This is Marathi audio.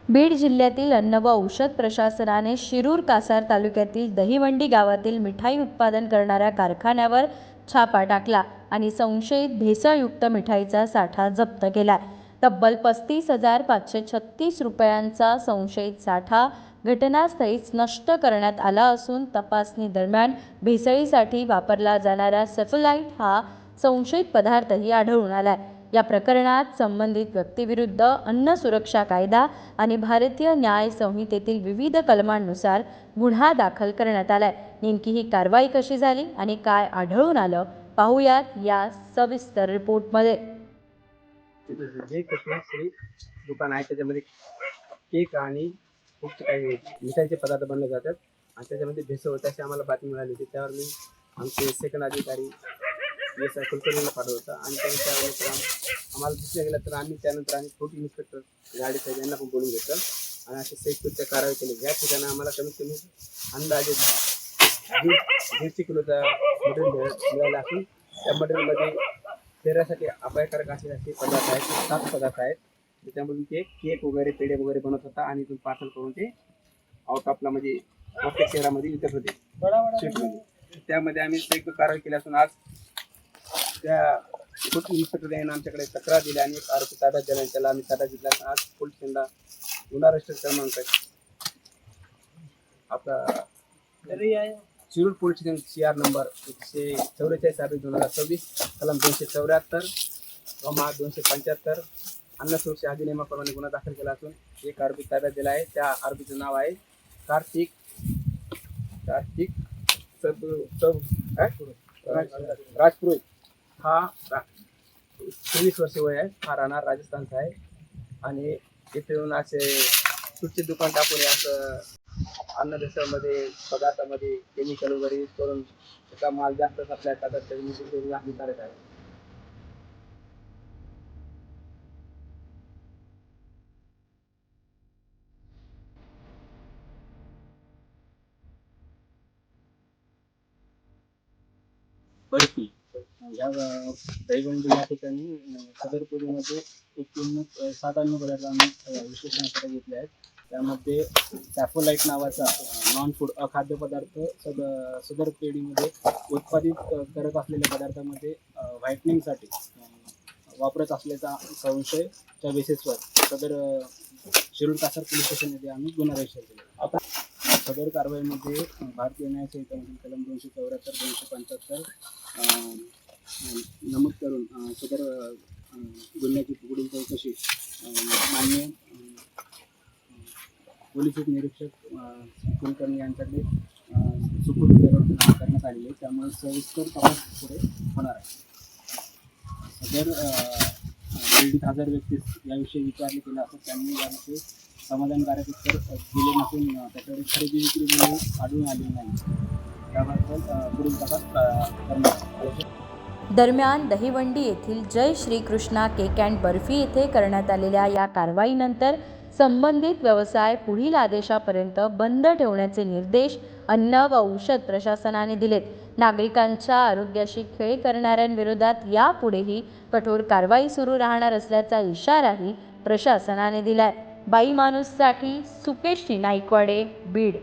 बीड जिल्ह्यातील अन्न व औषध प्रशासनाने शिरूर कासार तालुक्यातील दहिवंडी गावातील मिठाई उत्पादन करणाऱ्या कारखान्यावर छापा टाकला आणि संशयित भेसळयुक्त मिठाईचा साठा जप्त केला. तब्बल 35,536 रुपयांचा संशयित साठा घटनास्थळीच नष्ट करण्यात आला असून तपासणी दरम्यान भेसळीसाठी वापरला जाणारा सेफलाइट हा संशयित पदार्थही आढळून आलाय. या प्रकरणात संबंधित व्यक्तीविरुद्ध अन्न सुरक्षा कायदा आणि भारतीय न्याय संहितेतील विविध कलमांनुसार गुन्हा दाखल करण्यात आलाय. नेमकी ही कारवाई कशी झाली आणि काय आढळून आलं पाहूयात या सविस्तर रिपोर्टमध्ये. जे कस्टमर दुकान आहे त्याच्यामध्ये केक आणि खूप काही मिठाईचे पदार्थ बनले जातात आणि त्याच्यामध्ये भेसळ होते अशी आम्हाला बातमी मिळाली होती. त्यावर मी आमचे सेकंड अधिकारी एस आय कुलकर्णीला पाठवलं होतं आणि त्यानंतर आम्हाला दिसलं गेलं तर आम्ही त्यानंतर फूड इन्स्पेक्टर गाडी साहेब यांना पण बोलून घेतलं आणि असे सेफच्या कारवाई केली. या ठिकाणी आम्हाला कमीत कमी अंदाजे 150 किलोचा मटेरियल मिळाला असून त्या मटेरियलमध्ये शरीरासाठी अपायकारक असे पदार्थ आहेत, 7 पदार्थ आहेत. त्याच्यामधून ते केक वगैरे पेढे वगैरे बनत होता आणि इथून पार्सल करून ते आउट ऑफला म्हणजे प्रत्येक शहरामध्ये विकत होते स्वीटमध्ये. त्यामध्ये आम्ही एक कारवाई केली असून आज त्या फूड इन्स्पेक्टर यांनी आमच्याकडे तक्रार दिली आणि एक आरोपी ताब्यात दिला आणि त्याला आम्ही ताब्यात घेतला. आज पोलीस स्टेशनला गुन्हा रजिस्टर क्रमांक आपला Shirur police station CR number 144/2026 कलम 274 275 अन्न सुरक्षा अधिनियमाप्रमाणे गुन्हा दाखल केला असून एक आरोपी ताब्यात दिला आहे. त्या आरोपीचं नाव आहे कार्तिक राजपुरोहित. हा 23 वर्ष वय आहे. हा राहणार राजस्थानचा आहे आणि इथे येऊन असे सुटचे दुकान टाकून असं अन्न भेसळमध्ये पदार्थामध्ये केमिकल वगैरे यूज करून त्याचा माल जास्त सप्लाय करतात. त्याची हानिकारक आहे. या दहिवंडी या ठिकाणी सदर पेढीमध्ये एकूण 7 अन्न पदार्थ आम्ही विश्लेषणासाठी घेतले आहेत. त्यामध्ये सॅफोलाइट नावाचा नॉन फूड अखाद्य पदार्थ सदर पेढीमध्ये उत्पादित करत असलेल्या पदार्थामध्ये व्हाईटनिंगसाठी वापरत असल्याचा संशयच्या बेसिसवर सदर शिरूर कासार पोलीस स्टेशन येथे आम्ही गुन्हा रजिस्टर केला. आता सदर कारवाईमध्ये भारतीय न्याय संहितेमधील कलम 274 275 नमूद करून सदर गुन्ह्याची पुढील चौकशी माननीय पोलीस निरीक्षक कुलकर्णी यांच्याकडे सुपूर्द करण्यात आलेली आहे. त्यामुळे सविस्तर तपास पुढे होणार आहे. सदर पीडित हजर व्यक्तीस याविषयी विचारले केलं असं त्यांनी याविषयी समाधानकारक उत्तर दिले नसून त्याच्याकडे खरेदी विक्री गुन्हे आढळून आले नाही. त्याबद्दल पुढील तपास करणार. दरम्यान दहिवंडी येथील जय श्रीकृष्णा केक अँड बर्फी येथे करण्यात आलेल्या या कारवाईनंतर संबंधित व्यवसाय पुढील आदेशापर्यंत बंद ठेवण्याचे निर्देश अन्न व औषध प्रशासनाने दिलेत. नागरिकांच्या आरोग्याशी खेळ करणाऱ्यांविरोधात यापुढेही कठोर कारवाई सुरू राहणार असल्याचा इशाराही प्रशासनाने दिलाय. बाई माणूससाठी सुकेश नाईकवाडे, बीड.